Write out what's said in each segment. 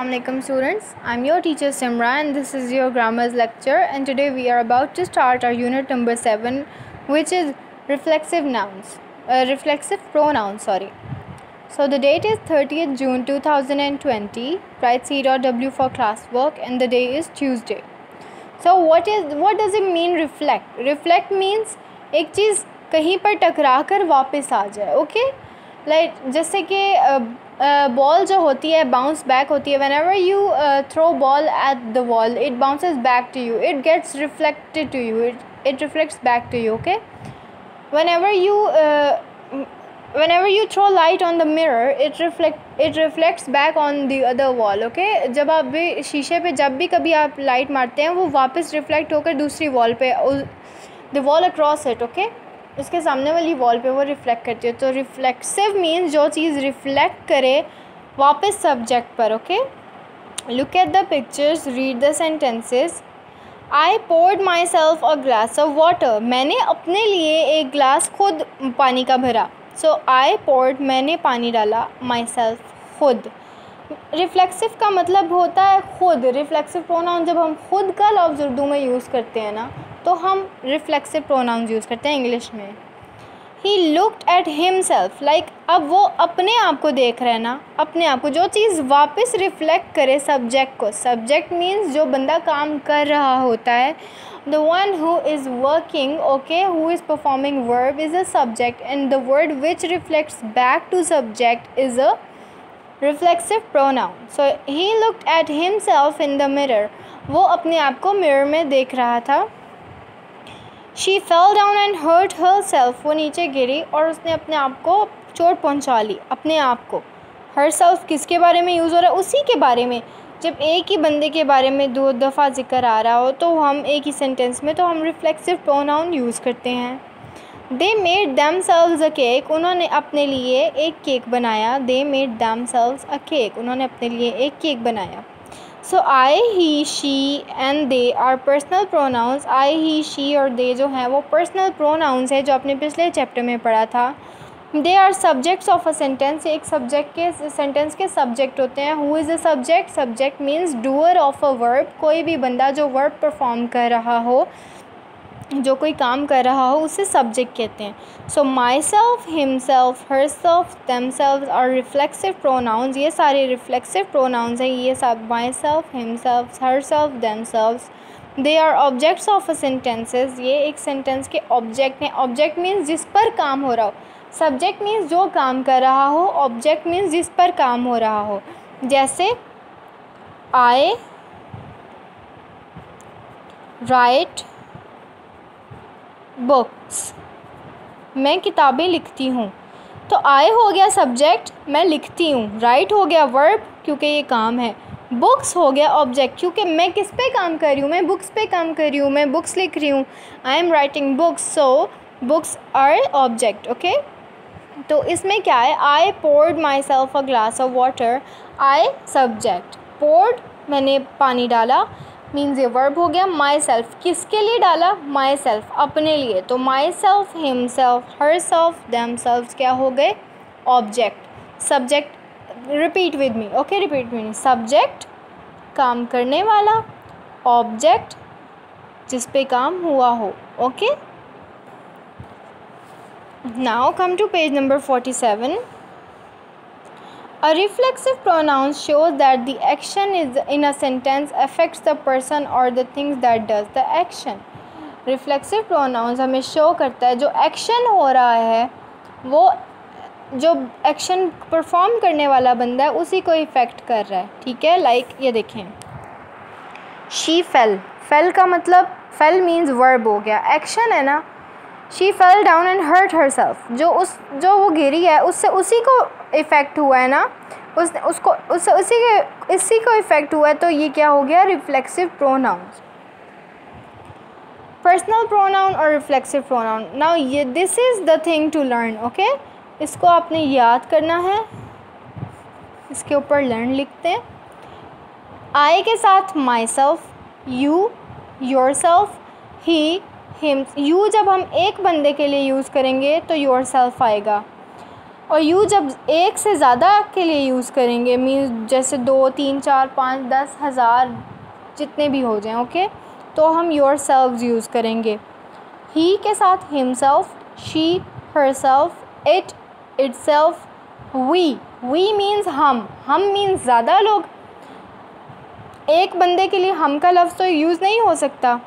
Assalamualaikum students, I'm your teacher Simra and this is your grammars lecture, and today we are about to start our unit number 7, which is reflexive pronouns. So the date is 30th June 2020, write C.W for classwork, and the day is Tuesday. So what does it mean reflect? Reflect means एक चीज़ कहीं पर टकरा कर वापस आ जाए. Okay, like जैसे कि ball जो होती है बाउंस बैक होती है. whenever you throw ball at the wall, it bounces back to you, it gets reflected to you, it reflects back to you. Okay, whenever you throw light on the mirror, it reflects back on the other wall. Okay, जब आप भी शीशे पे जब भी कभी आप light मारते हैं वो वापस रिफ्लेक्ट होकर दूसरी वॉल पे, the wall across it. Okay, उसके सामने वाली वॉल पे वो रिफ्लेक्ट करती है. तो रिफ्लेक्सिव मीन्स जो चीज़ रिफ्लेक्ट करे वापस सब्जेक्ट पर. Okay, look at the pictures, read the sentences. I poured myself a glass of water. मैंने अपने लिए एक ग्लास खुद पानी का भरा. सो आई पोर्ड, मैंने पानी डाला. माई सेल्फ, खुद. रिफ्लेक्सिव का मतलब होता है खुद. रिफ्लेक्सिव प्रोनाउन जब हम खुद का लफ्ज़ उर्दू में यूज़ करते हैं ना, तो हम रिफ्लेक्सिव प्रोनाउंस यूज़ करते हैं इंग्लिश में. ही लुक्ड एट हिमसेल्फ, लाइक अब वो अपने आप को देख रहे हैं ना, अपने आप को. जो चीज़ वापस रिफ्लेक्ट करे सब्जेक्ट को. सब्जेक्ट मीन्स जो बंदा काम कर रहा होता है. The one who is working, okay, who is performing verb is a subject, and the word which reflects back to subject is a reflexive pronoun. So he looked at himself in the mirror, वो अपने आप को mirror में देख रहा था. She fell down and hurt herself, वो नीचे गिरी और उसने अपने आप को चोट पहुंचा ली. अपने आप को. herself किसके बारे में यूज़ हो रहा है? उसी के बारे में. जब एक ही बंदे के बारे में दो दफ़ा जिक्र आ रहा हो तो हम एक ही सेंटेंस में, तो हम रिफ्लेक्सिव प्रोनाउन यूज़ करते हैं. They made themselves a cake, उन्होंने अपने लिए एक केक बनाया. They made themselves a cake, उन्होंने अपने लिए एक केक बनाया. So I, he, she and they are personal pronouns. I, he, she और दे जो हैं वो पर्सनल प्रोनाउंस है, जो आपने पिछले चैप्टर में पढ़ा था. They are subjects of a sentence, एक सब्जेक्ट के सेंटेंस के सब्जेक्ट होते हैं. Who is a subject? Subject means doer of a verb, कोई भी बंदा जो वर्ब परफॉर्म कर रहा हो, जो कोई काम कर रहा हो, उसे सब्जेक्ट कहते हैं. So myself, himself, herself, themselves और रिफ्लेक्सिव प्रोनाउंस, ये सारे रिफ्लेक्सिव प्रोनाउंस हैं. ये सब myself, himself, herself, themselves, they are objects of a sentences, ये एक सेंटेंस के ऑब्जेक्ट हैं. ऑब्जेक्ट मीन्स जिस पर काम हो रहा हो. सब्जेक्ट मीन्स जो काम कर रहा हो. ऑब्जेक्ट मीन्स जिस पर काम हो रहा हो. जैसे आई राइट बुक्स, मैं किताबें लिखती हूँ. तो आई हो गया सब्जेक्ट, मैं लिखती हूँ. राइट हो गया वर्ब, क्योंकि ये काम है. बुक्स हो गया ऑब्जेक्ट, क्योंकि मैं किस पे काम कर रही हूँ? मैं बुक्स पे काम कर रही हूँ, मैं बुक्स लिख रही हूँ. I am writing books, so books are object. Okay, तो इसमें क्या है? I poured myself a glass of water. I subject, poured मैंने पानी डाला, मीन्स ये वर्ब हो गया. माई सेल्फ, किसके लिए डाला? माई सेल्फ, अपने लिए. तो myself, himself, herself, themself क्या हो गए? Object. Subject, repeat with me. Okay, repeat with me. Subject काम करने वाला, ऑब्जेक्ट जिस पे काम हुआ हो. Okay, now come to page number 47. A reflexive pronoun shows that the action is in a sentence affects the person or the things that does the action. Reflexive pronouns हमें show करता है जो action हो रहा है, वो जो action perform करने वाला बंदा है उसी को इफ़ेक्ट कर रहा है. ठीक है, लाइक ये देखें, शी फेल. फेल का मतलब, फेल मीन्स वर्ब हो गया, एक्शन है ना. She fell down and hurt herself, जो वो गिरी है उससे उसी को इफ़ेक्ट हुआ है ना, इसी को इफ़ेक्ट हुआ है. तो ये क्या हो गया? Reflexive pronouns. पर्सनल प्रोनाउन और रिफ्लेक्सिव प्रोनाउन. नाउ ये this is the thing to learn. Okay, इसको आपने याद करना है. इसके ऊपर लर्न लिखते हैं. आई के साथ my self, you, your self, he, him. You जब हम एक बंदे के लिए यूज़ करेंगे तो योर सेल्फ आएगा. और यू जब एक से ज़्यादा के लिए यूज़ करेंगे, मीन्स जैसे 2, 3, 4, 5, 10, 1000 जितने भी हो जाएं, ओके, तो हम योर सेल्व्स यूज़ करेंगे। ही के साथ himself, she, herself, it, itself, we means हम मीन्स ज़्यादा लोग। एक बंदे के लिए हम का लफ्ज़ तो यूज़ नहीं हो सकता,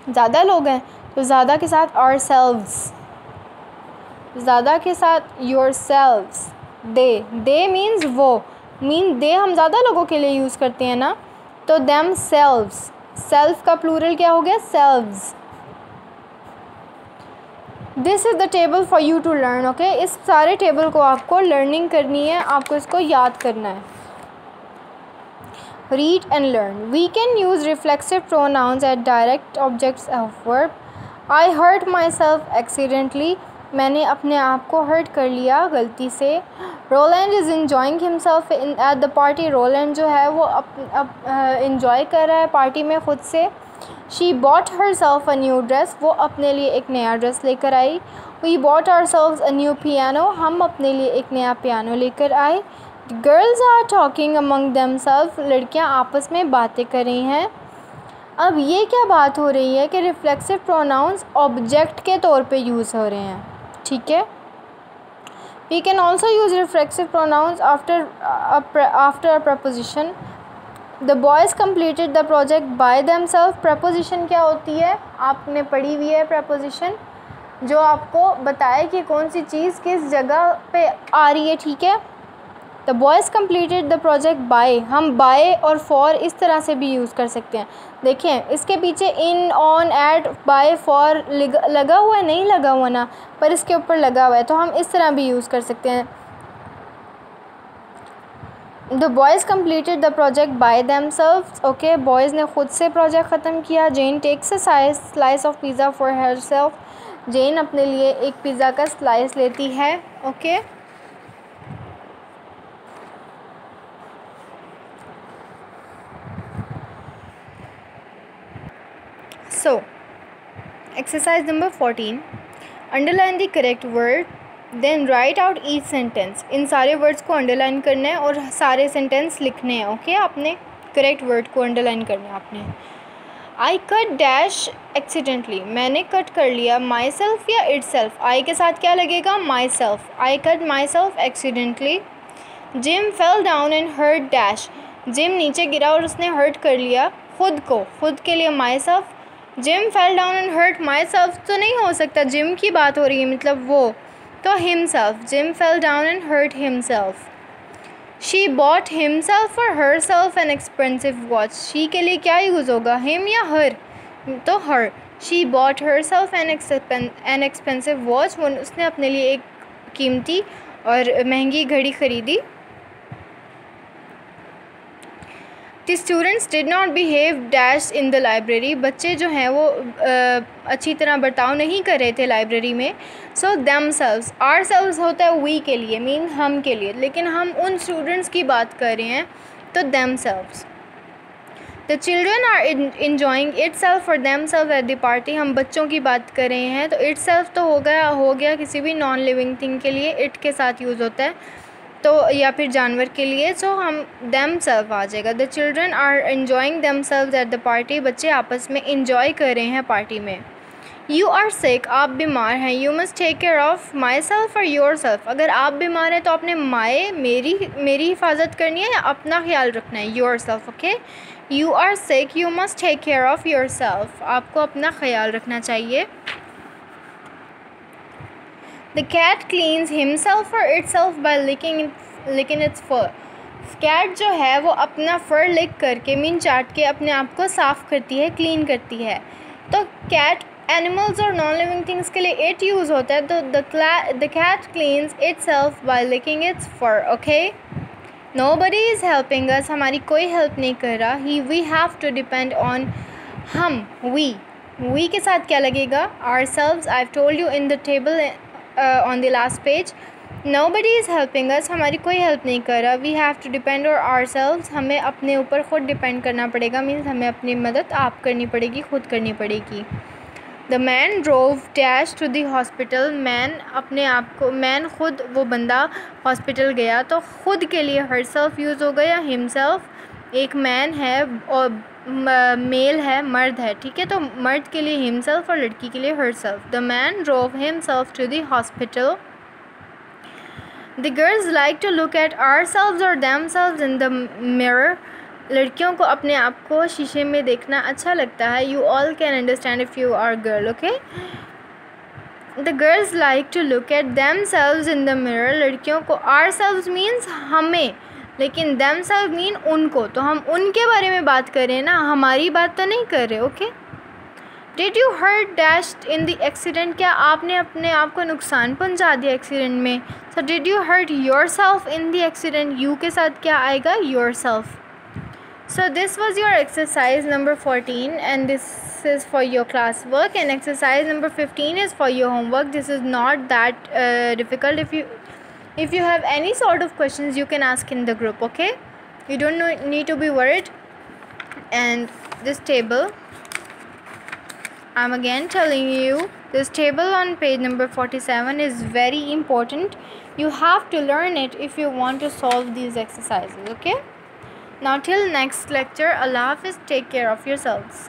ज़्यादा लोग हैं तो ज़्यादा के साथ आवरसेल्व्स, ज़्यादा के साथ योरसेल्व्स। दे मीन्स वो, दे हम ज़्यादा लोगों के लिए यूज़ करते हैं ना, तो देम सेल्व्स, सेल्फ का प्लूरल क्या हो गया, selves. This is the table for you to learn, okay. इस सारे टेबल को आपको लर्निंग करनी है, आपको इसको याद करना है। Read and learn. We can use reflexive pronouns at direct objects of verb. I hurt myself accidentally. मैंने अपने आप को hurt कर लिया गलती से। Roland is enjoying himself at the party. Roland जो है वो enjoy कर रहा है पार्टी में ख़ुद से। She bought herself a new dress. वो अपने लिए एक नया ड्रेस लेकर आई। We bought ourselves a new piano. हम अपने लिए एक नया पियानो लेकर आए। Girls are talking among themself, लड़कियां आपस में बातें कर रही हैं। अब ये क्या बात हो रही है कि रिफ्लेक्सिव प्रोनाउंस ऑब्जेक्ट के तौर पे यूज़ हो रहे हैं, ठीक है। We can also use reflexive pronouns after a preposition. The boys completed the project by themself. Preposition क्या होती है, आपने पढ़ी हुई है प्रपोजिशन, जो आपको बताए कि कौन सी चीज़ किस जगह पे आ रही है, ठीक है। The boys completed the project bye, हम बाय और फॉर इस तरह से भी यूज़ कर सकते हैं। देखें इसके पीछे इन, ऑन, एट, बाय, फॉर लगा हुआ है, नहीं लगा हुआ ना, पर इसके ऊपर लगा हुआ है, तो हम इस तरह भी यूज़ कर सकते हैं। The boys completed the project by themselves, okay, boys ने ख़ुद से प्रोजेक्ट ख़त्म किया। Jane takes a slice of pizza for herself, Jane अपने लिए एक पिज़्ज़ा का स्लाइस लेती है, okay. So, exercise number 14. Underline the correct word, then write out each sentence. इन सारे words को underline करना है और सारे sentence लिखने हैं, ओके। आपने correct word को underline करना है आपने। I cut dash accidentally. मैंने cut कर लिया myself या itself. I के साथ क्या लगेगा, myself. I cut myself accidentally. Jim fell down and hurt dash. Jim नीचे गिरा और उसने hurt कर लिया खुद को, खुद के लिए myself. Jim fell down and hurt myself तो नहीं हो सकता, जिम की बात हो रही है मतलब वो, तो himself. Jim fell down and hurt himself. She bought himself or herself an expensive watch. She के लिए क्या यूज़ होगा, him या her, तो her. She bought herself an expensive watch. वो उसने अपने लिए एक कीमती और महंगी घड़ी ख़रीदी। The students did not behave dash in the library. बच्चे जो हैं वो अच्छी तरह बर्ताव नहीं कर रहे थे लाइब्रेरी में। So themselves, ourselves होता है we के लिए, मीन हम के लिए, लेकिन हम उन स्टूडेंट्स की बात कर रहे हैं, तो themselves. The children are enjoying itself or themselves at the party. हम बच्चों की बात कर रहे हैं, तो itself तो हो गया किसी भी नॉन लिविंग थिंग के लिए it के साथ यूज़ होता है, तो या फिर जानवर के लिए, सो हम themselves आ जाएगा। The children are enjoying themselves at the party, बच्चे आपस में इंजॉय कर रहे हैं पार्टी में। यू आर सिक, आप बीमार हैं। You must take care of myself और योर सेल्फ, अगर आप बीमार हैं तो आपने मेरी हिफाजत करनी है या अपना ख्याल रखना है, yourself, okay. You are sick, you must take care of yourself, आपको अपना ख्याल रखना चाहिए। The cat cleans himself or itself by licking its fur. Cat जो है वो अपना फर लिक करके, मीन चाट के अपने आप को साफ़ करती है, क्लीन करती है। तो कैट एनिमल्स और नॉन लिविंग थिंग्स के लिए इट यूज़ होता है, तो the cat cleans itself by licking its fur, okay. Nobody is helping us, हमारी कोई हेल्प नहीं कर रहा। We have to depend on, हम, वी के साथ क्या लगेगा, ourselves. I have told you in the table on the last page. Nobody is helping us, हमारी कोई हेल्प नहीं कर रहा। We have to depend on ourselves, हमें अपने ऊपर ख़ुद डिपेंड करना पड़ेगा, मीन्स हमें अपनी मदद आप करनी पड़ेगी, ख़ुद करनी पड़ेगी। The man drove dash to the hospital, man खुद वो बंदा हॉस्पिटल गया, तो खुद के लिए हरसेल्फ यूज़ होगा या हिमसेल्फ। एक मैन है और मेल है, मर्द है, ठीक है, तो मर्द के लिए हिमसेल्फ और लड़की के लिए herself. The man drove himself to the hospital. The girls like to look at ourselves और देमसेल्व्स इन द मिरर, लड़कियों को अपने आप को शीशे में देखना अच्छा लगता है। You all can understand if you are girl, okay. The girls like to look at themselves in the mirror, लड़कियों को आवरसेल्व्स मीन्स हमें, लेकिन देमसेल्व्स मीन उनको, तो हम उनके बारे में बात कर रहे हैं ना, हमारी बात तो नहीं कर रहे, okay. Did you hurt dashed in the accident, क्या आपने अपने आप को नुकसान पहुंचा दिया एक्सीडेंट में। So did you hurt yourself in the accident, you के साथ क्या आएगा, yourself. So this was your exercise number 14 and this is for your class work, and exercise number 15 is for your homework. This is not that difficult. If you have any sort of questions, you can ask in the group, okay. You don't need to be worried. And this table, I'm again telling you, this table on page number 47 is very important. You have to learn it if you want to solve these exercises, okay. Now till next lecture, Allah Hafiz, take care of yourselves.